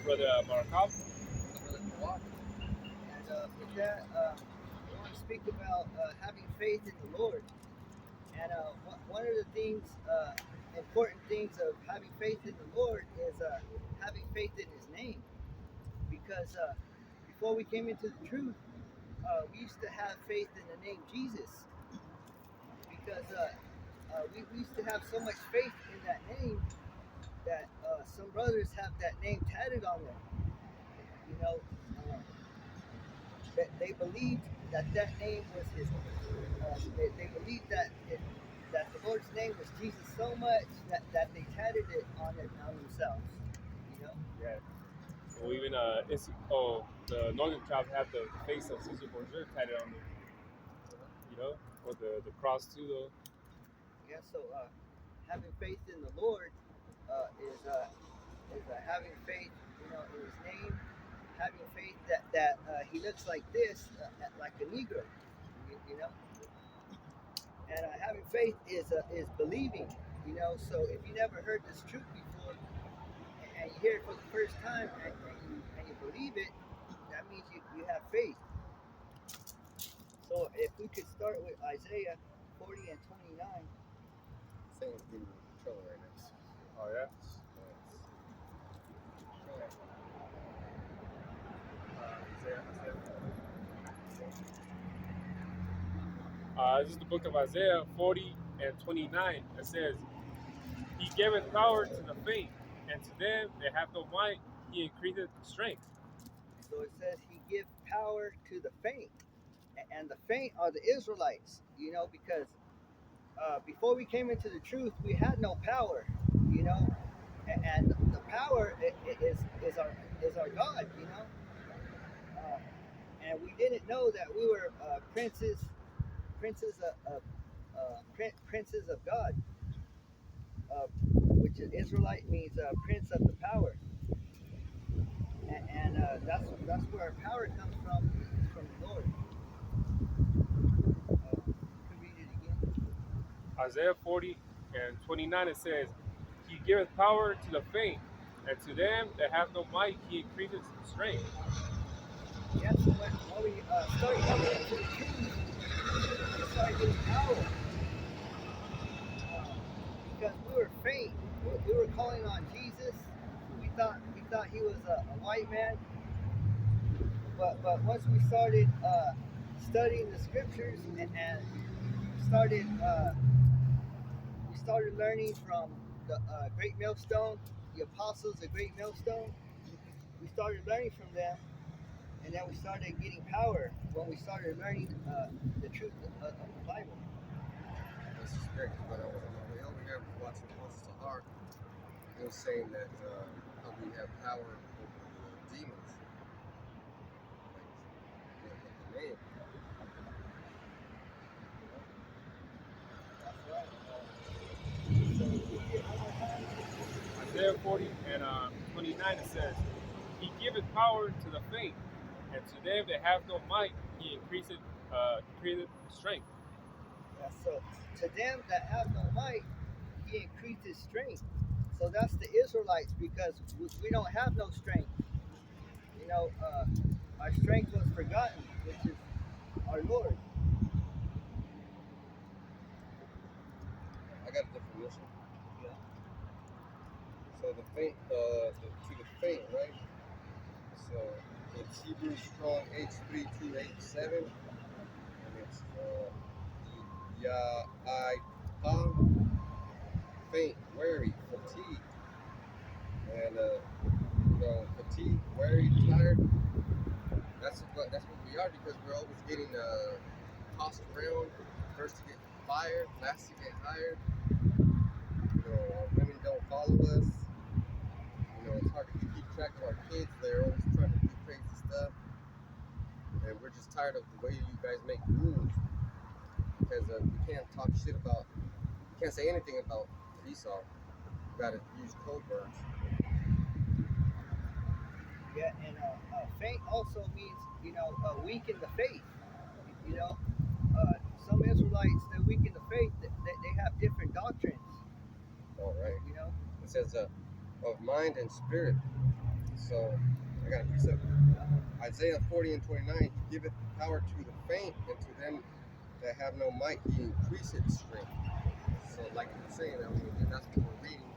Brother Markov. And with that, I want to speak about having faith in the Lord. And one of the things, important things of having faith in the Lord is having faith in His name. Because before we came into the truth, we used to have faith in the name Jesus. Because we used to have so much faith in that name that some brothers have that name tatted on them. You know, that they believed that name was his. They believed that the Lord's name was Jesus so much that they tatted it on themselves. You know. Yeah. Or even the northern tribe have the face of Caesar Borgia tatted on them. You know, or the cross too, though. Yeah. So having faith in the Lord is having faith, in His name. Having faith that He looks like this, like a Negro. You know. And having faith is believing. You know. So if you never heard this truth before, and you hear it for the first time, and you believe it, that means you have faith. So if we could start with Isaiah 40 and 29. Saying in trouble right now. Oh yeah. This is the book of Isaiah 40 and 29. It says, He giveth power to the faint, and to them that have no might, He increaseth strength. So it says He gives power to the faint, and the faint are the Israelites. Because before we came into the truth, we had no power. And the power is our God. Uh, and we didn't know that we were princes of God, which is Israelite means prince of the power, and that's where our power comes from the Lord. You can read it again. Isaiah 40 and 29, it says, He giveth power to the faint, and to them that have no might, He increaseth strength. Yeah, so when we start coming into the truth, we start getting power. Because we were faint. We were calling on Jesus. We thought He was a white man. But once we started studying the scriptures and started we started learning from the Great Millstone, the apostles, the Great Millstone. We started learning from them, and then we started getting power when we started learning the truth of the Bible. This is great, but on my way over here, I was watching Moses Sahar. He was saying that how we have power over the demons, like with the name. That's right. So read it one more time. Isaiah 40 and 29, it says, He giveth power to the faint, and to them that have no might, He increaseth strength. Yeah, so to them that have no might, He increased His strength. So that's the Israelites, because we don't have no strength. Our strength was forgotten, which is our Lord. I got a definition. Yeah. So the faint, to the faint, right? So it's Hebrew Strong H3287, and it's Ya'ahawah, faint, weary, fatigue, and fatigue, weary, tired. That's what we are, because we're always getting tossed around. First to get fired, last to get hired. Our women don't follow us. It's hard to keep track of our kids. They're always trying to do crazy stuff, and we're just tired of the way you guys make rules, because we can't talk shit about. We can't say anything about Esau. We gotta use code words. Yeah, and faint also means, weak in the faith. You know, some Israelites, they're weak in the faith. They have different doctrines. All right. You know. It says of mind and spirit. So I got a precept. Isaiah 40 and 29, he giveth power to the faint, and to them that have no might, he increaseth strength. So like you're saying, that's what we're reading.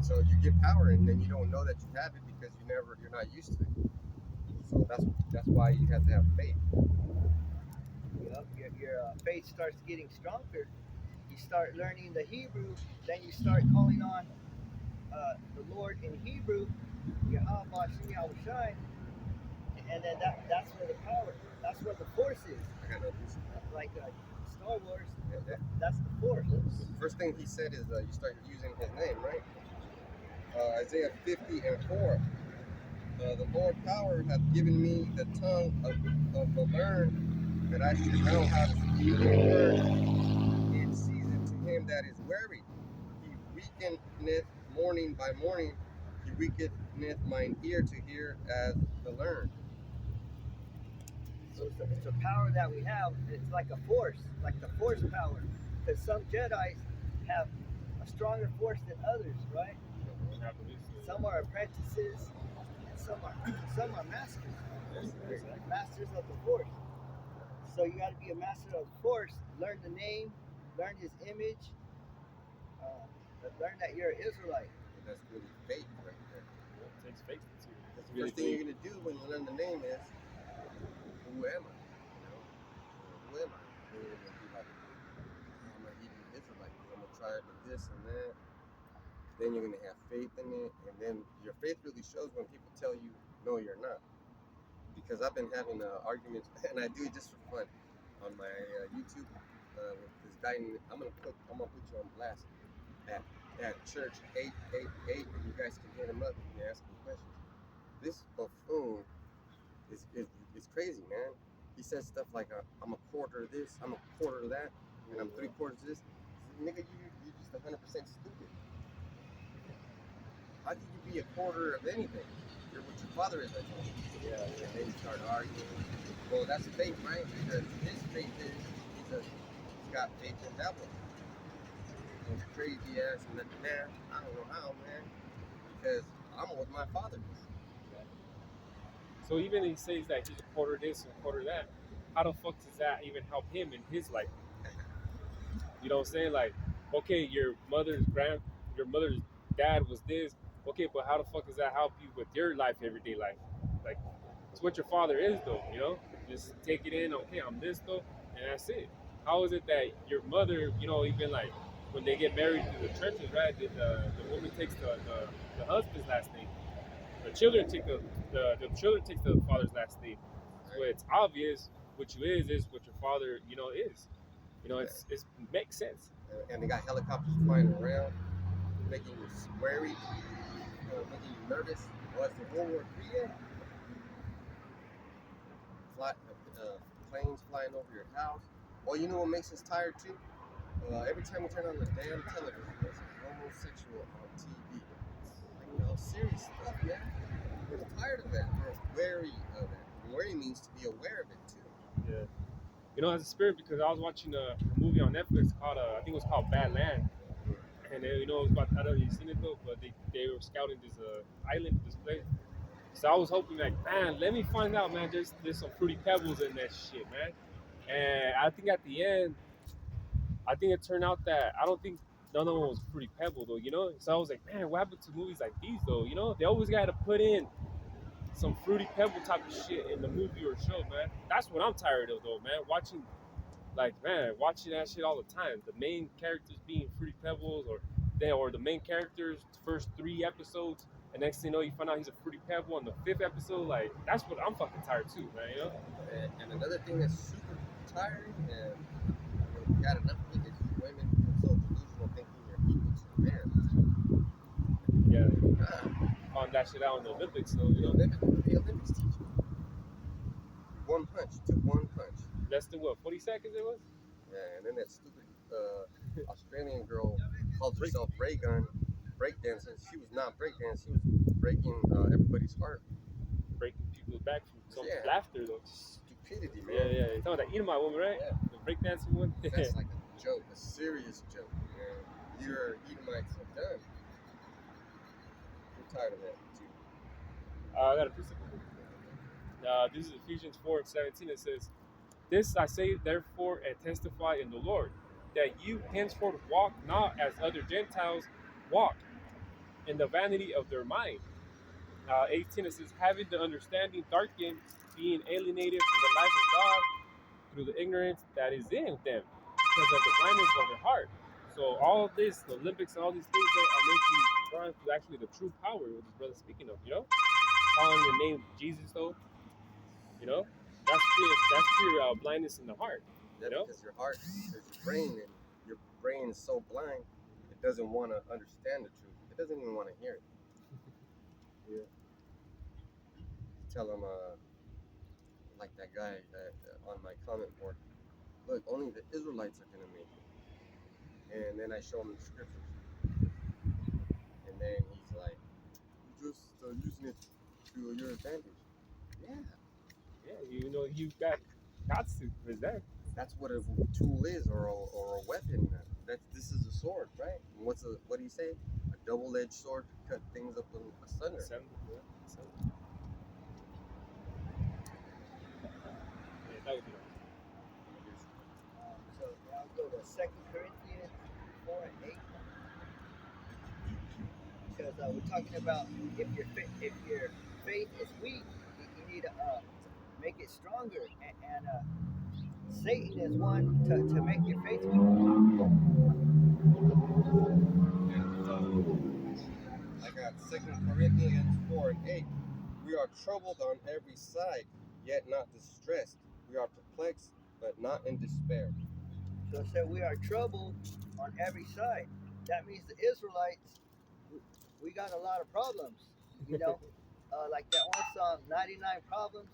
So you get power, and then you don't know that you have it because you're not used to it. So that's why you have to have faith. Your faith starts getting stronger. You start learning the Hebrew, then you start calling on the Lord in Hebrew, YAHAWASHI, YAHAWASHI, and then that's where the power, that's where the force is. I got no use. Like Star Wars, that's the force. The first thing he said is you start using his name, right? Isaiah 50 and 4. The Lord power hath given me the tongue of the learned, that I should know how to speak a word in season to him that is weary. He weakeneth morning by morning, he weakeneth mine ear to hear as the learned. So it's a power that we have. It's like a force, like the force power. Because some Jedi's have a stronger force than others, right? Some are apprentices, and some are masters. Masters of the force. So you got to be a master of the force. Learn the name, learn his image, learn that you're an Israelite. That's really faith right there. It takes faith to see. The first thing you're gonna do when you learn the name is, who am I? Who am I? And you're gonna be like, I'm a Hebrew Israelite. I'm a tribe of this and that. Then you're gonna have faith in it, and then your faith really shows when people tell you no, you're not. Because I've been having arguments, and I do it just for fun, on my YouTube with this guy. I'm gonna put you on blast at church 888, and you guys can hit him up and ask him questions. This buffoon is crazy, man. He says stuff like, I'm a quarter of this, I'm a quarter of that, and I'm 3/4 of this. Nigga, you're just 100% stupid. How can you be a quarter of anything? You're what your father is, I told you. Yeah. And then you start arguing. Well, that's faith, right? Because his faith is, he's got faith in that one. Those crazy ass and man, I don't know how, man. Because I'm what my father is. So even he says that he's a quarter this and a quarter that, how the fuck does that even help him in his life? You know what I'm saying? Like, okay, your mother's dad was this. Okay, but how the fuck does that help you with your life, everyday life? Like, it's what your father is, though. You know, just take it in. Okay, I'm this though, and that's it. How is it that your mother, you know, even like when they get married through the churches, right? The woman takes the husband's last name. The children take the children takes the father's last name. So it's obvious what you is what your father, you know, is. You know, it makes sense. And they got helicopters flying around, making you sweary, making you nervous. Was the World War III? Planes flying over your house. Well, you know what makes us tired too? Every time we turn on the damn television, there's a homosexual on TV. Like, you know, serious stuff, man. We're tired of that. We're wary of it. And wary means to be aware of it too. Yeah. You know, as a spirit, because I was watching a movie on Netflix called, I think it was called Bad Land. And you know, it was about, I don't know if you've seen it though, but they were scouting this island, this place. So I was hoping, like, man, let me find out, man, there's some fruity pebbles in that shit, man. And I think at the end, I think it turned out that I don't think none of them was fruity pebble though, you know? So I was like, man, what happened to movies like these though, you know? They always got to put in some fruity pebble type of shit in the movie or show, man. That's what I'm tired of though, man. Watching that shit all the time. The main characters being fruity pebbles, or the main characters first 3 episodes, and next thing you know, you find out he's a fruity pebble on the 5th episode. Like, that's what I'm fucking tired too, man. You know. And another thing that's super tiring, and we got enough of it, is women so delusional thinking they're equal to men. Yeah. Found that shit out in the Olympics, though. You know. The Olympics teach you. One punch to one punch. Less than what, 40 seconds it was? Yeah, and then that stupid Australian girl called herself Raygun breakdancing. She was not breakdancing, she was breaking everybody's heart. Breaking people's back from some laughter, though. Stupidity, man. Yeah. You're talking about that Edomite woman, right? Yeah. The breakdancing one? That's like a joke, a serious joke, man. Your Edomites are done. tired of that too. I got a precept. This is Ephesians 4:17. It says, "This I say therefore and testify in the Lord, that you henceforth walk not as other Gentiles walk, in the vanity of their mind." 18 it says, "Having the understanding darkened, being alienated from the life of God through the ignorance that is in them, because of the blindness of their heart." So all of this, the Olympics and all these things that are making blind to actually the true power of this brother speaking of, calling the name Jesus though, that's pure blindness in the heart, Yeah, because your heart, because your brain is so blind, it doesn't want to understand the truth. It doesn't even want to hear it. Yeah. Tell them, like that guy that on my comment board, look, only the Israelites are gonna make it. And then I show him the scriptures, and then he's like, "You're just using it to your advantage." Yeah, you've got to is there. that's what a tool is, or a weapon. This is a sword, right? And what do you say? A double-edged sword to cut things up asunder. So now go to 2 Corinthians 4:8. Because we're talking about if your faith is weak, you need to make it stronger. And Satan is one to make your faith weak. I got 2 Corinthians 4:8. We are troubled on every side, yet not distressed. We are perplexed, but not in despair. So it said we are troubled on every side. That means the Israelites, we got a lot of problems. Like that one song, 99 Problems.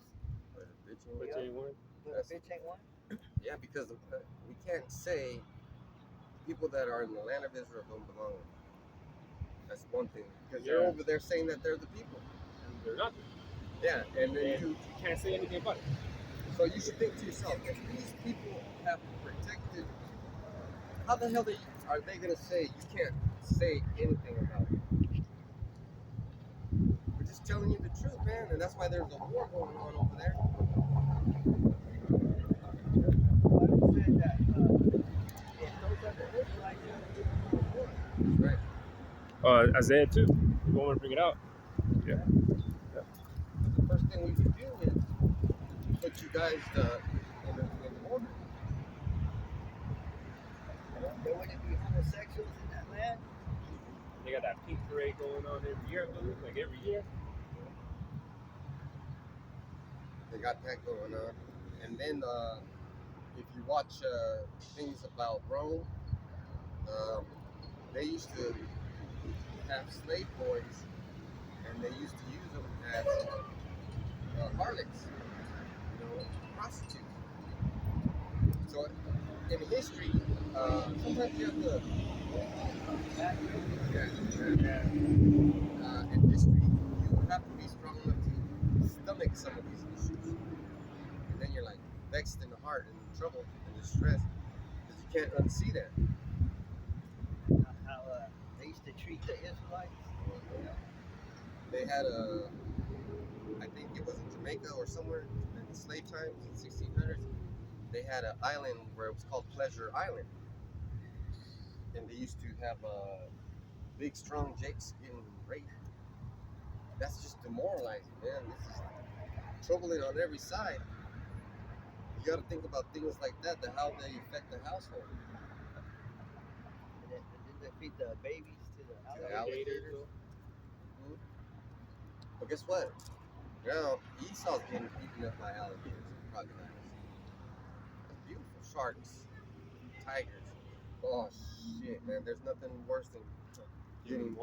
But a bitch ain't one. But a bitch ain't one. Yeah, because we can't say people that are in the land of Israel don't belong. That's one thing. Because they're over there saying that they're the people. And they're not. Yeah, and then you can't say anything about it. So you should think to yourself, if these people have protected, how the hell are they going to say you can't say anything about it? We're just telling you the truth, man, and that's why there's a war going on over there. I said that if those are the Israelites, right. Isaiah 2. We want to bring it out. Yeah. The first thing we can do is put you guys in order. There wouldn't be homosexuals in that land. They got that pink parade going on every year, like every year. They got that going on. And then if you watch things about Rome, they used to have slave boys, and they used to use them as harlots, prostitutes. So in history, sometimes you have to. In history, you have to be strong enough to stomach some of these issues, and then you're like vexed in the heart and in trouble and distressed because you can't unsee that. How they used to treat the Israelites. They had I think it was in Jamaica or somewhere in the slave times in the 1600s. They had an island where it was called Pleasure Island, and they used to have big, strong jakes getting raped. That's just demoralizing, man. This is troubling on every side. You got to think about things like that, how they affect the household. Did they feed the babies to the alligators? Mm-hmm. But guess what? Now Esau's getting eaten up by alligators and crocodiles. Beautiful sharks, tigers. Oh shit, man! There's nothing worse than getting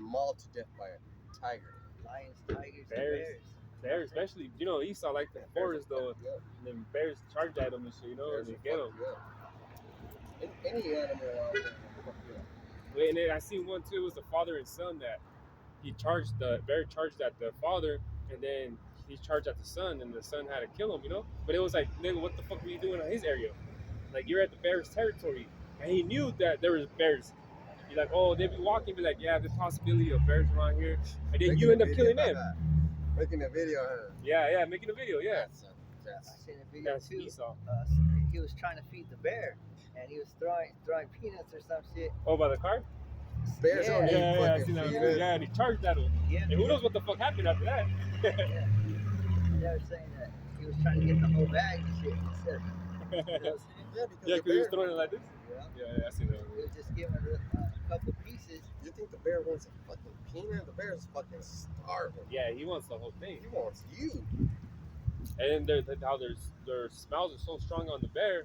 mauled to death by a tiger. Lions, tigers, bears. Bears, especially, Esau like the forest though, and then bears charge at them and shit, and they get them. Any animal out there. Wait, and then I seen one too. It was the father and son that the bear charged at the father, and then he charged at the son, and the son had to kill him, But it was like, nigga, what the fuck were you doing in his area? Like, you're at the bear's territory, and he knew that there was bears, You're like, oh, they be walking, be like, yeah, there's possibility of bears around here, and then Making you a end up video killing about them. that. Making a video, huh? Yeah, making a video, yeah. I That's seen a video That's too. Esau. He was trying to feed the bear, and he was throwing peanuts or some shit. Oh, by the car? bears don't need Yeah, I fucking seen that one too. peanuts. Yeah, and he charged at him. Yeah, And who knows what the fuck happened after that? yeah. They were saying that he was trying to get the whole bag and shit. Instead, you know what I'm saying? Yeah, because Yeah, the because he was bear. throwing it like this. Yeah. Yeah, I seen that He one. was just giving a couple pieces. You think the bear wants a fucking peanut? The bear's fucking starving. Yeah, he wants the whole thing. He wants you. And then how their smells are so strong on the bear.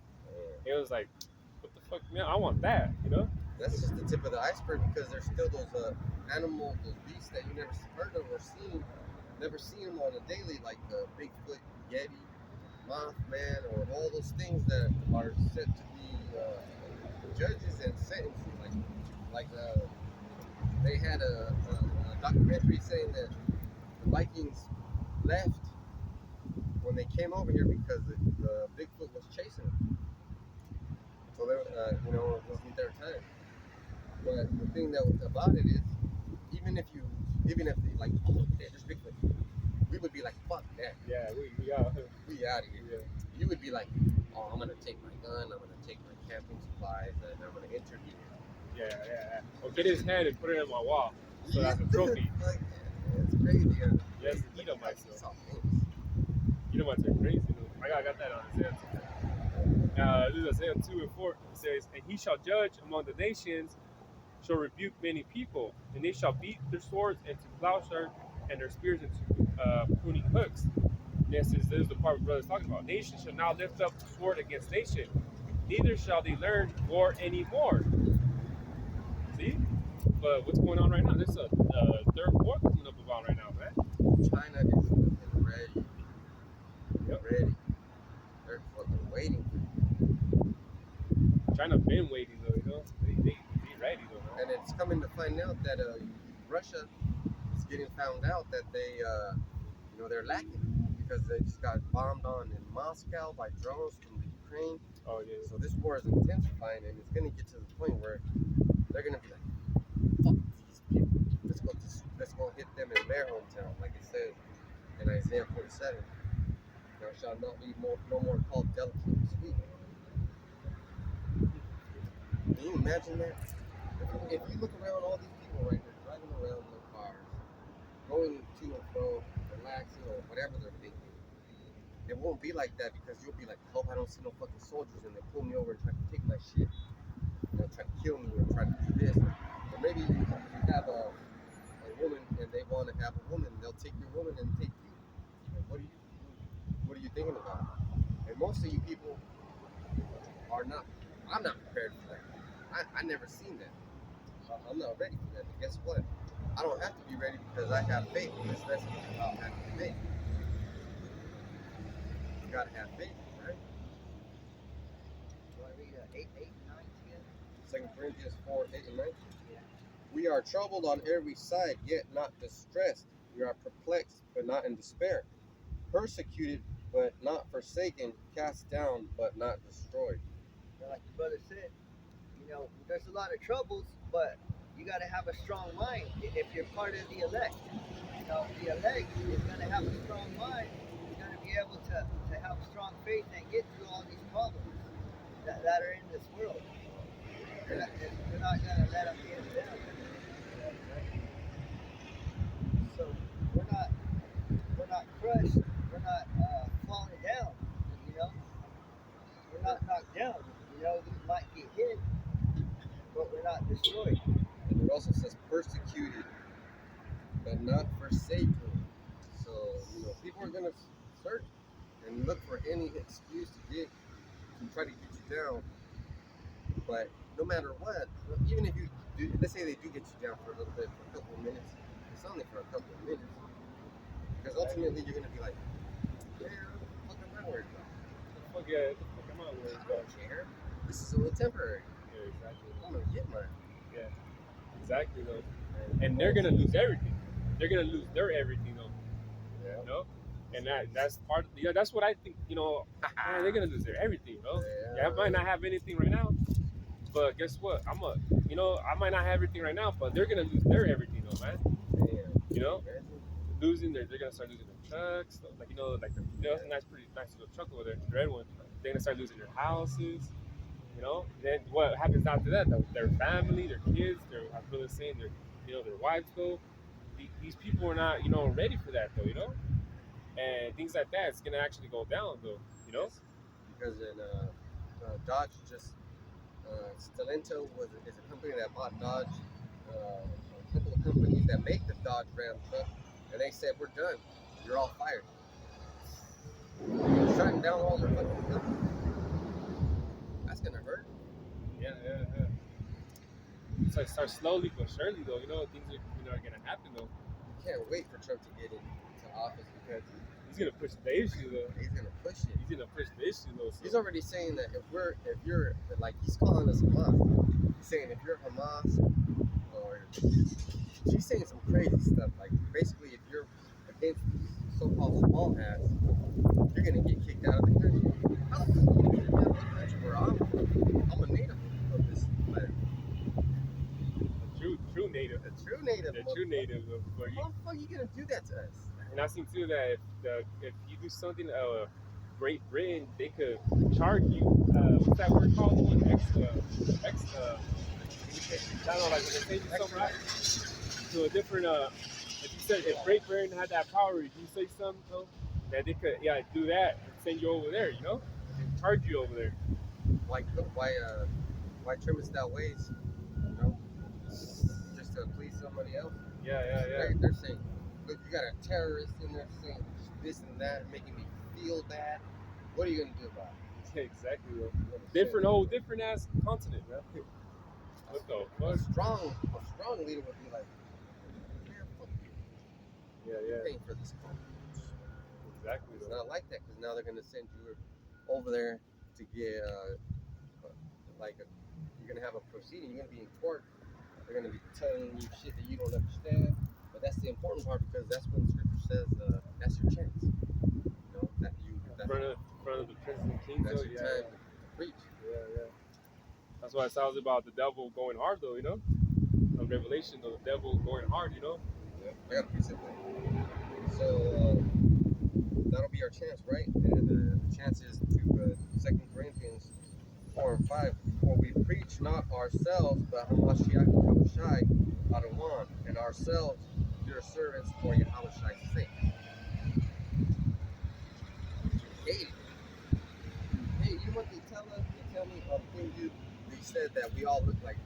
It was like, what the fuck, man? I want that, you know? That's just the tip of the iceberg because there's still those animals, those beasts that you never heard of or seen. Never see them on a daily, like the Bigfoot, Yeti, Mothman, or all those things that are said to be judges and sentencing. They had a documentary saying that the Vikings left when they came over here because the Bigfoot was chasing them. So they, it wasn't their time. But the thing about it is, even if they like, oh, there's Bigfoot, we would be like, fuck that. Yeah, we out of here. Yeah. You would be like, oh, I'm gonna take my gun, I'm gonna take my camping supplies, and I'm gonna interview him. Yeah. Or get his head and put it in my wall. So that's a trophy. Like, it's crazy. Yes, Edomites, It's though. all things. Edomites are crazy, though. I got that on Isaiah 2. This is Isaiah 2 and 4. It says, and he shall judge among the nations, shall rebuke many people, and they shall beat their swords into plowshares and their spears into pruning hooks. This is the part brother's talking about. Nation shall now lift up sword against nation, neither shall they learn war anymore. See? But what's going on right now? There's a third war coming up about right now, man. China is fucking ready. Yep. Ready. They're fucking waiting. China been waiting though, you know. They ready though, man. And it's coming to find out that Russia is getting found out that they, they're lacking because they just got bombed on in Moscow by drones from the Ukraine. Oh yeah. So this war is intensifying, and it's going to get to the point where they're going to be like, fuck these people. Let's go hit them in their hometown, like it says in Isaiah 47. Thou shalt not be no more called delicate and sweet. Can you imagine that? If you look around all these people right here, driving around in their cars, going to and fro, relaxing, or whatever they're thinking, it won't be like that because you'll be like, hope I don't see no fucking soldiers and they pull me over and try to take my shit. They'll try to kill me or try to do this. Or maybe you have a woman and they want to have a woman, they'll take your woman and take you. And what are you thinking about? And most of you people are not, I'm not prepared for that. I never seen that. I'm not ready for that. But guess what? I don't have to be ready because I have faith in this message about having faith. You gotta have faith, right? Do I read 8, 9, 10? 2 Corinthians 4, 8 and 9. Yeah. We are troubled on every side, yet not distressed. We are perplexed, but not in despair. Persecuted, but not forsaken. Cast down, but not destroyed. And like the brother said, there's a lot of troubles, but you got to have a strong mind if you're part of the elect. The elect is going to have a strong mind. You're going to be able to have strong faith and get through all these problems that are in this world. We're not going to let them get us down. So we're not crushed. We're not falling down. We're not knocked down. We might get hit, but we're not destroyed. And it also says persecuted, but not forsaken. So, people are going to search and look for any excuse to try to get you down. But no matter what, even if you do, let's say they do get you down for a little bit, for a couple of minutes, it's only for a couple of minutes. Because ultimately you're going to be like, yeah, what the fuck am I worried about? What the fuck am I worried I about? don't care. This is only temporary. Yeah, exactly. I'm going to get mine. Yeah, exactly though. And they're gonna lose everything. They're gonna lose their everything though. Yeah. And that's part of, that's what I think, they're gonna lose their everything, bro. Yeah. I might not have anything right now, But guess what? I might not have everything right now, but they're gonna lose their everything, though, man. Damn. You know, Imagine. they're gonna start losing their trucks. Like there's a pretty nice little truck over there, the red one. They're gonna start losing their houses. Then what happens after that? Their family, their kids, as brother saying, their wives go. These people are not, ready for that though. And things like that, it's gonna actually go down though. Yes. Because in Dodge just Stellantis is a company that bought Dodge. A couple of companies that make the Dodge Ram truck, and they said we're done. You're all fired. They're shutting down all their fucking companies. That's gonna hurt. Yeah. It's like start slowly but surely though. Things are gonna happen though. You can't wait for Trump to get into office because he's gonna push the issue though. He's gonna push it. He's gonna push the issue though. So. He's already saying that if you're like he's calling us Hamas. He's saying if you're Hamas or she's saying some crazy stuff like basically if you're against so-called small hats, you're gonna get kicked out of the country. How the fuck are you gonna get out of the country where I'm a native of this land? True native. A true native. The true native. How the fuck are you gonna do that to us? And I seen too that if you do something, Great Britain, they could charge you. What's that word called? I don't know, like when they say something right to a different. If you said if Great Britain had that power, if you say something, that they could do that and send you over there, and charge you over there. Why trim that ways? Just to please somebody else. Yeah. They're saying, look, you got a terrorist in there saying this and that, making me feel bad. What are you gonna do about it? Yeah, exactly. Different ass continent, man. What the fuck? A strong leader would be like, fuck you. Yeah. You're paying for this country. Exactly. It's not like that because now they're gonna send you over there to get you're gonna have a proceeding. You're gonna be in court. They're gonna be telling you shit that you don't understand. But that's the important part because that's when the scripture says that's your chance. In front of the Prince and King. That's your time to preach. Yeah. That's why it sounds about the devil going hard though, On Revelation though, the devil going hard, Yeah, I got a piece of it. So that'll be our chance, right? And the chance is to 2 Corinthians 4 and 5. For we preach not ourselves, but YAHAWASHI Adawan, and ourselves your servants for YAHAWASHI's sake. Hey, you know what they tell us? They tell me they said that we all look like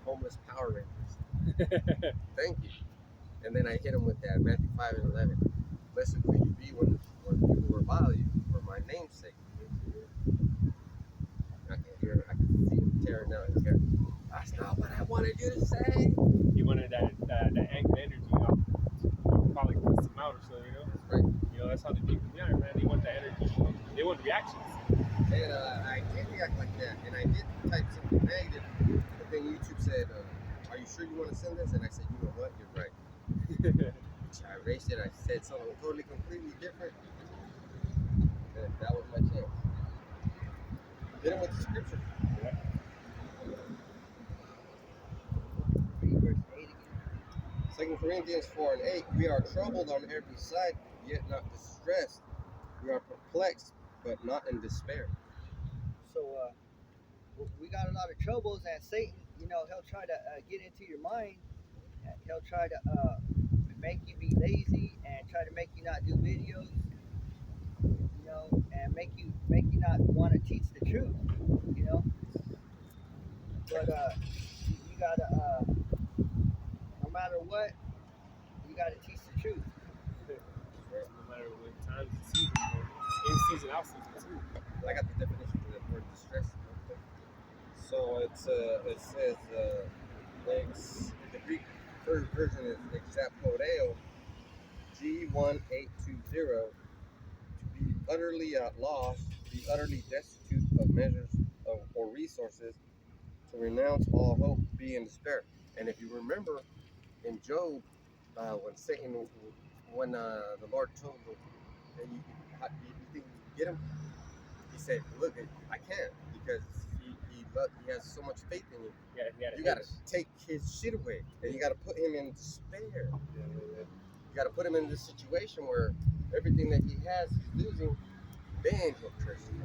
homeless Power Rangers. Thank you. And then I hit them with that Matthew 5 and 11. Blessed will you be when people revile you for my name's sake. I can see him tearing down his hair. That's not what I wanted you to say. He wanted that anger energy, probably cuss him out or so, That's right. That's how the people are, man. They want that energy. They want reactions. And I did react like that, and I did type something negative, but then YouTube said, are you sure you want to send this? And I said, you know what, you're right. I erased it, I said something totally, completely different, and that was my chance. Hit him with the scripture. Yeah. Verse 8 again. 2 Corinthians 4 and 8, we are troubled on every side, yet not distressed. We are perplexed, but not in despair. So we got a lot of troubles, and Satan, he'll try to get into your mind. He'll try to make you be lazy and try to make you not do videos, and make you not want to teach the truth, But you gotta, no matter what, you gotta teach the truth. No matter what times and seasons, in season, out season too. I got the definition for the word distress. So it says the Greek version is exapodeo G1820, to be utterly at loss, to be utterly destitute of measures or resources, to renounce all hope, be in despair. And if you remember in Job, when the Lord told him, and you think you get him? He said, look, I can't, because he he has so much faith in you. Yeah, he had a You gotta hitch. take his shit away, and you gotta put him in despair. You gotta put him in this situation where everything that he has, he's losing. Then he'll trust you.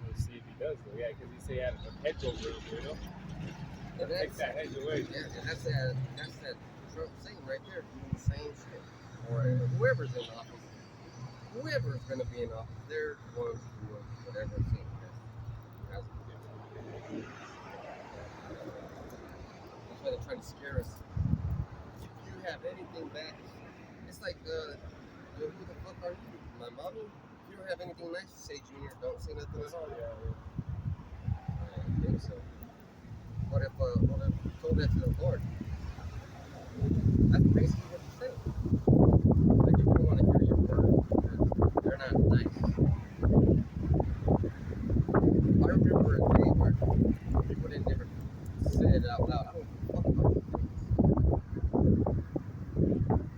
We'll see if he does though. Yeah, because he say he had a hedge over it, you know. And Take that hedge away. Yeah, and that's that Trump saying right there, doing the same shit. Or whoever's in office, whoever's gonna be in office, they're the ones doing whatever it seems. That's why they're trying to scare us. If you have anything bad, it's like, who the fuck are you? My mommy? If you don't have anything nice to say, Junior, don't say nothing at all. I don't think so. What if you told that to the Lord? That's basically what you're saying. Like, if you don't want to hear your words, they're not nice. I remember a day where people didn't never say it out loud. I don't give a fuck about these things.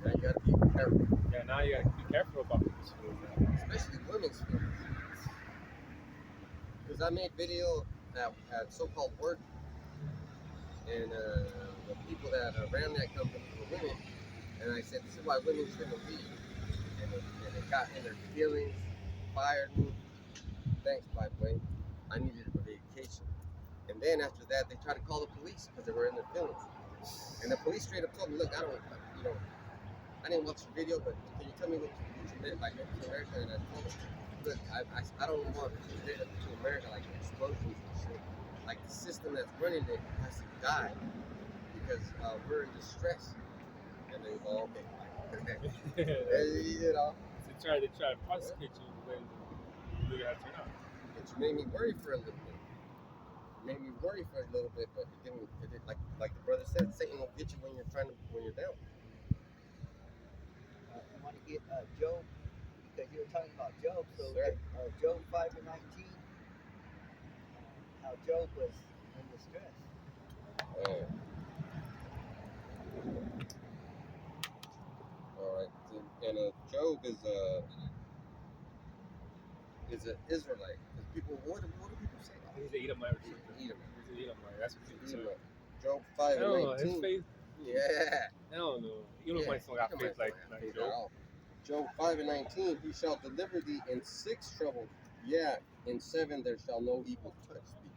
Now you gotta be careful. Yeah, now you gotta be careful about people's feelings. Especially women's feelings. Because I made video at so-called work, and the people that ran that company were women, and I said, this is why women shouldn't leave. And it got in their feelings, fired me. Thanks, by the way. I needed a vacation. And then after that, they tried to call the police because they were in their feelings. And the police straight up told me, look, I didn't watch the video, but can you tell me what you meant by Make America? And I told them, look, I don't want to America like explosions and shit. Like the system that's running it has to die because we're in distress. And they go, okay, you know. They try to prosecute you when you really have to turn out. It made me worry for a little bit. But it didn't like the brother said, Satan will get you when you're down. You want to get Job, because you were talking about Job. So Sure. Job 5:19, how Job was in distress. All right, and Job is an Israelite. Because people, what do people say? He's an Edomite or something. He's an He's an Edomite. That's what people say. Edomite. Job I don't know. 5:19. His faith. Yeah. I don't know. Edomites don't got faith like Job. Job 5:19. He shall deliver thee in 6 troubles. Yeah, in 7 there shall no evil touch thee.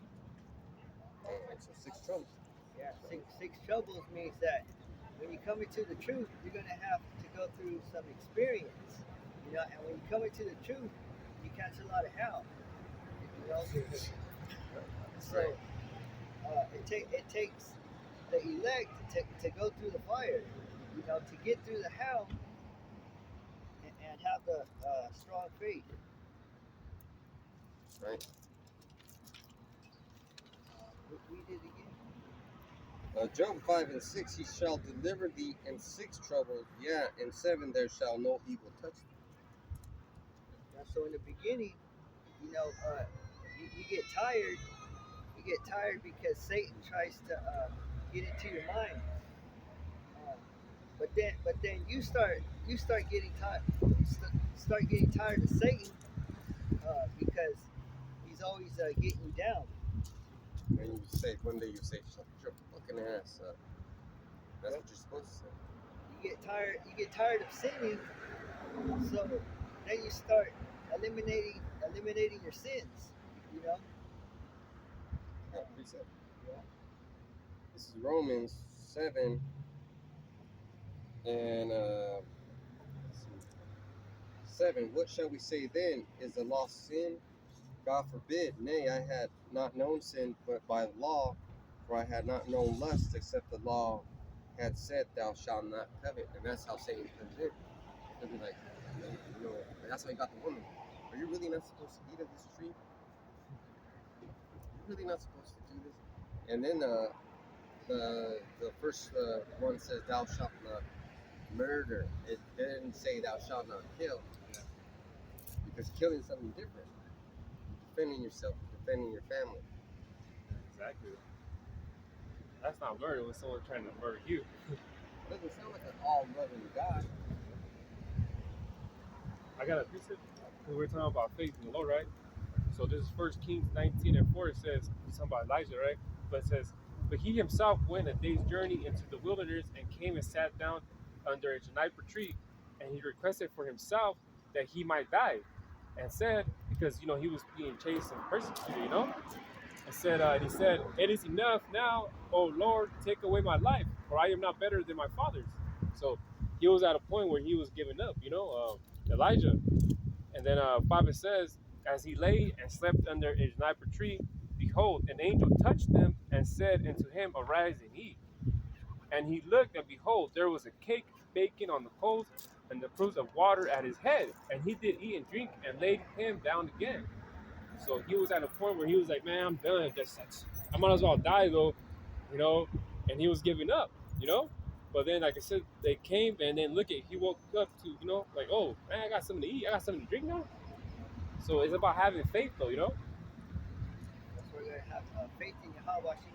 All right, so 6 troubles. Yeah, six troubles means that when you come into the truth, you're gonna have to go through some experience, you know. And when you come into the truth, you catch a lot of hell, you know. So it takes the elect to go through the fire, you know, to get through the hell and have the strong faith. Right. Read it again. Job 5:6. He shall deliver thee in 6 troubles. Yeah, in 7 there shall no evil touch thee. So in the beginning, you know, you get tired. You get tired because Satan tries to get into your mind. But then you start getting tired. Start getting tired of Satan because he's always getting you down. And one day you say, shut your fucking ass up. That's what you're supposed to say. You get tired of sinning, so then you start eliminating your sins, you know. Yeah, precept. Yeah. This is Romans 7 and 7. What shall we say then? Is the law sin? God forbid. Nay, I had not known sin but by law, for I had not known lust except the law had said, thou shalt not covet. And that's how Satan comes in. He'll be like, you know, that's how he got the woman. Are you really not supposed to eat of this tree? You're really not supposed to do this. And then the first one says, thou shalt not murder. It didn't say thou shalt not kill. Yeah. Because killing is something different. Defending yourself, defending your family. Exactly. That's not murder when someone's trying to murder you. It doesn't sound like an all-loving God. I got a precept. We were talking about faith in the Lord, right? So this is First Kings 19:4. It says something about Elijah, right? But it says, but he himself went a day's journey into the wilderness and came and sat down under a juniper tree, and he requested for himself that he might die, and said, because he was being chased and persecuted, and said, he said, "It is enough now, O Lord, take away my life, for I am not better than my fathers." So he was at a point where he was giving up, Elijah. And then 5, it says, as he lay and slept under a juniper tree, behold, an angel touched him and said unto him, arise and eat. And he looked, and behold, there was a cake baking on the coals, and the cruse of water at his head. And he did eat and drink, and laid him down again. So he was at a point where he was like, man, I'm done. I might as well die, though, and he was giving up, But then, like I said, they came, and then he woke up to, like, oh, man, I got something to eat. I got something to drink now. So it's about having faith, though, That's why we gotta have faith in YAHAWASHI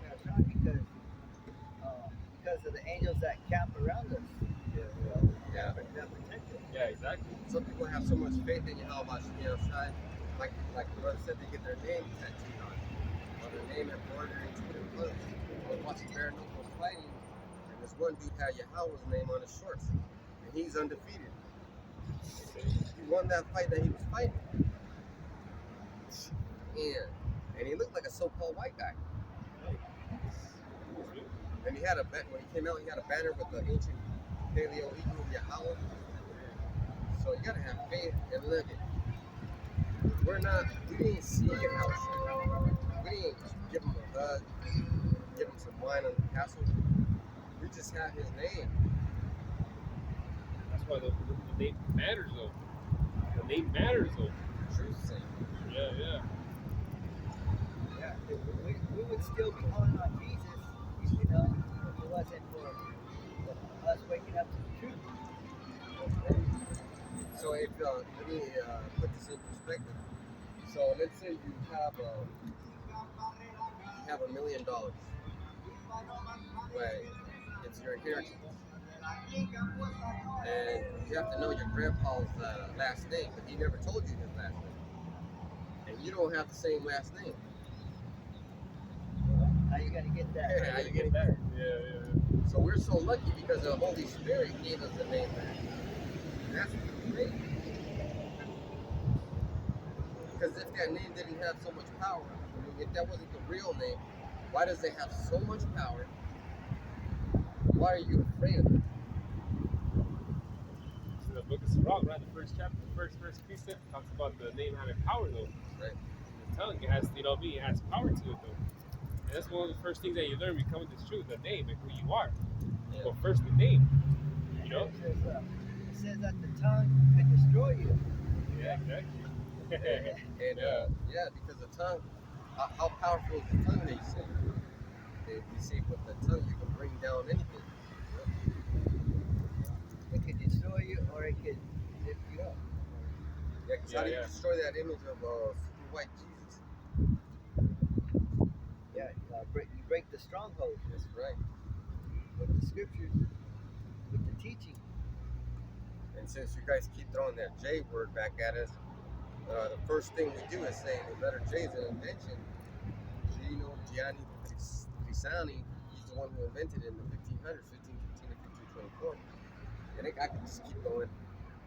because of the angels that camp around us. Yeah. That protect us. Yeah, exactly. Some people have so much faith in YAHAWASHI, like the brother said, they get their name tattooed on, or their name embroidered into their clothes. I was watching bare knuckles fighting, and this one dude had Yahweh's name on his shorts, and he's undefeated. He won that fight that he was fighting. And he looked like a so-called white guy. And he had when he came out, he had a banner with the ancient paleo eagle of Yahweh. So you gotta have faith and live it. We didn't see Yahweh. We didn't give him a hug, give him some wine on the castle. We just have his name. That's why the name matters, though. The name matters, though. Truth's sake. Yeah. Yeah, we would still be calling on Jesus, if it wasn't for us waking up to the truth. So if let me put this in perspective. So let's say you have $1 million. Right? It's your inheritance, and you have to know your grandpa's last name, but he never told you his last name, and you don't have the same last name. How you gonna get that? Yeah, how you get that? Yeah. So we're so lucky because the Holy Spirit gave us the name back. And that's great. Because if that name didn't have so much power, if that wasn't the real name, why does it have so much power? Why are you afraid of it? So the book of Sirach, right? The first chapter, the first precept talks about the name having power, though. Right. The tongue, it has, it has power to it, though. And that's one of the first things that you learn when you come with this truth, the name and who you are. Yeah. Well, first the name, It says that the tongue can destroy you. Yeah, exactly. And because the tongue, how powerful is the tongue, they say? They say with the tongue you can bring down anything. It can destroy you or it can lift you up. Yeah, because how do you destroy that image of super white Jesus? Yeah, you break the stronghold. That's right. With the scriptures, with the teaching. And since you guys keep throwing that J word back at us, the first thing we do is say the letter J is an invention. Gino Gianni Pisani, he's the one who invented it in the 1500s, 1515 to 1524. And I can just keep going,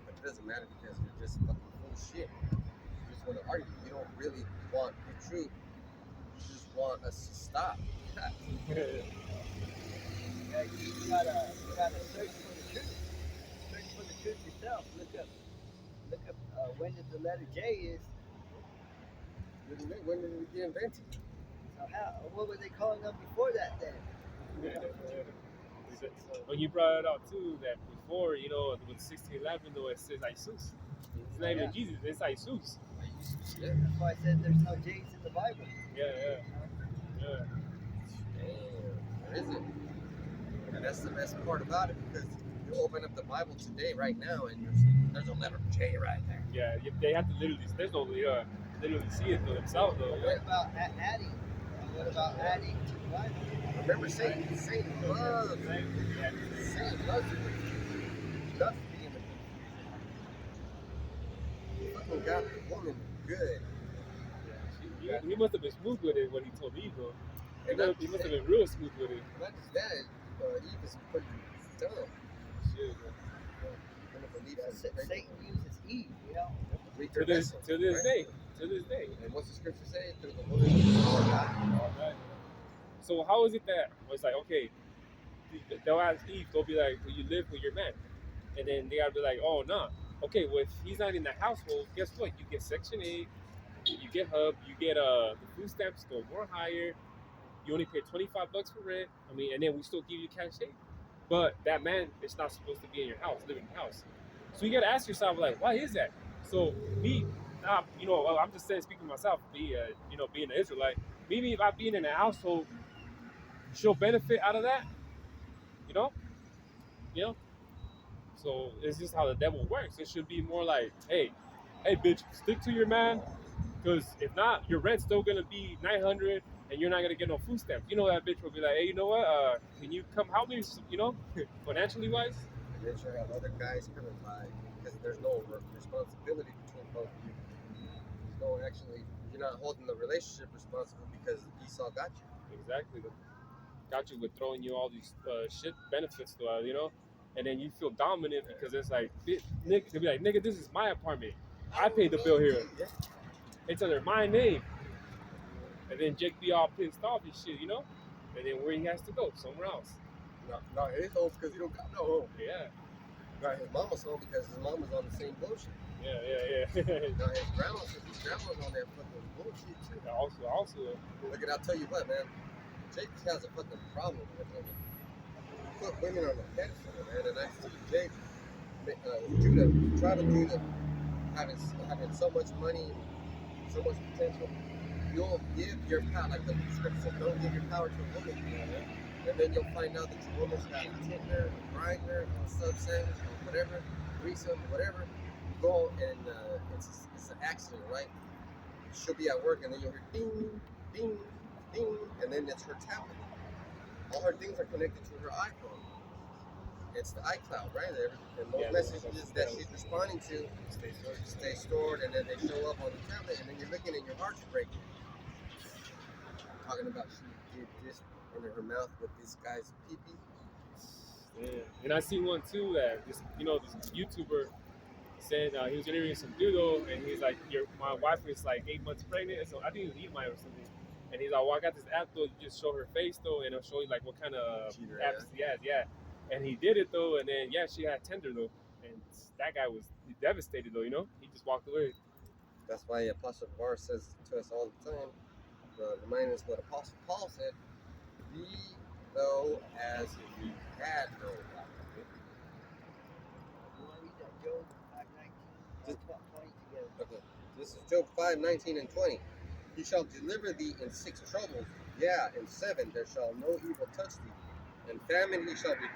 but it doesn't matter because you're just fucking full of shit. You just want to argue. You don't really want the truth. You just want us to stop. You gotta search for the truth. Search for the truth yourself. Look up when did the letter J is. When did it get invented? So what were they calling them before that then? When you brought it out too, that before, with 1611, though, it says Jesus. It's not even Jesus, it's Jesus. Yeah. That's why I said there's no J's in the Bible. Yeah. Damn, there isn't. And that's the best part about it, because you open up the Bible today, right now, and there's a letter J right there. Yeah, they have to literally see it for themselves, though. What about adding? What about adding to the Bible? Remember, Satan loves it. Satan loves it. He loves to be in the confusion. He fucking got the woman good. He must have been smooth with it when he told Eve, though. He must have been real smooth with it. Not just that, Eve is pretty dumb. Shit, Satan uses Eve, you know. to this day. To this day. And what's the scripture say? Through the woman. All right. So how is it that it's like, okay, they'll ask Eve, they'll be like, will you live with your man? And then they gotta be like, oh no. Nah. Okay, well if he's not in the household, guess what? You get Section 8, you get HUB, you get the food stamps go more higher. You only pay $25 for rent. I mean, and then we still give you cash aid. But that man is not supposed to be in your house, live in your house. So you gotta ask yourself, like, why is that? So me, I'm just saying, speaking for myself, being an Israelite, maybe if I'm being in a household, she'll benefit out of that, you know, you know. So it's just how the devil works. It should be more like, hey, bitch, stick to your man, because if not, your rent's still gonna be $900, and you're not gonna get no food stamps. You know that bitch will be like, hey, you know what? Can you come help me? You know, financially wise. And then she'll have other guys coming by because there's no responsibility between both of you. There's no you're not holding the relationship responsible because Esau got you. Exactly. Got you with throwing you all these shit benefits, you know, and then you feel dominant because it's like, nigga, to be like, nigga, this is my apartment. I paid the bill here. It's under my name. And then Jake be all pissed off and shit, you know, and then where he has to go, somewhere else. Not his home because he don't got no home. Yeah. Not his mama's home because his mama's on the same bullshit. Yeah. Not his grandma's on that fucking bullshit too. Also. Look at, I'll tell you what, man. Jake has a fucking problem with women. Put women on a pedestal, man, and I see Jake, tribe of Judah, having so much money, so much potential. You'll give your power, like the scripture says, don't give your power to a woman. And then you'll find out that your woman's got a Tinder, a Grindr, a sub sandwich, or whatever, threesome, whatever. You go and it's an accident, right? She'll be at work and then you'll hear ding, ding, ding, and then it's her tablet. All her things are connected to her iPhone. It's the iCloud, right? And those messages that she's responding to stay stored, and then they show up on the tablet, and then you're looking and your heart's breaking. Talking about she did this under her mouth with this guy's pee-pee. Yeah. And I see one too that this YouTuber said he was interviewing some dude, and he's like, my wife is like 8 months pregnant, so I think it was Eat or something. And he's like, well, I got this app though, you just show her face though, and it'll show you like what kind of apps he has, And he did it though, and then she had Tinder though, and that guy was devastated though, you know. He just walked away. That's why Apostle Paul says to us all the time, remind us what Apostle Paul said: "Be though as you had no God." You want to read that Job 5:19? Just about 20 together. Okay. This is Job 5:19 and 20. He shall deliver thee in 6 troubles, in 7 there shall no evil touch thee, and famine he shall be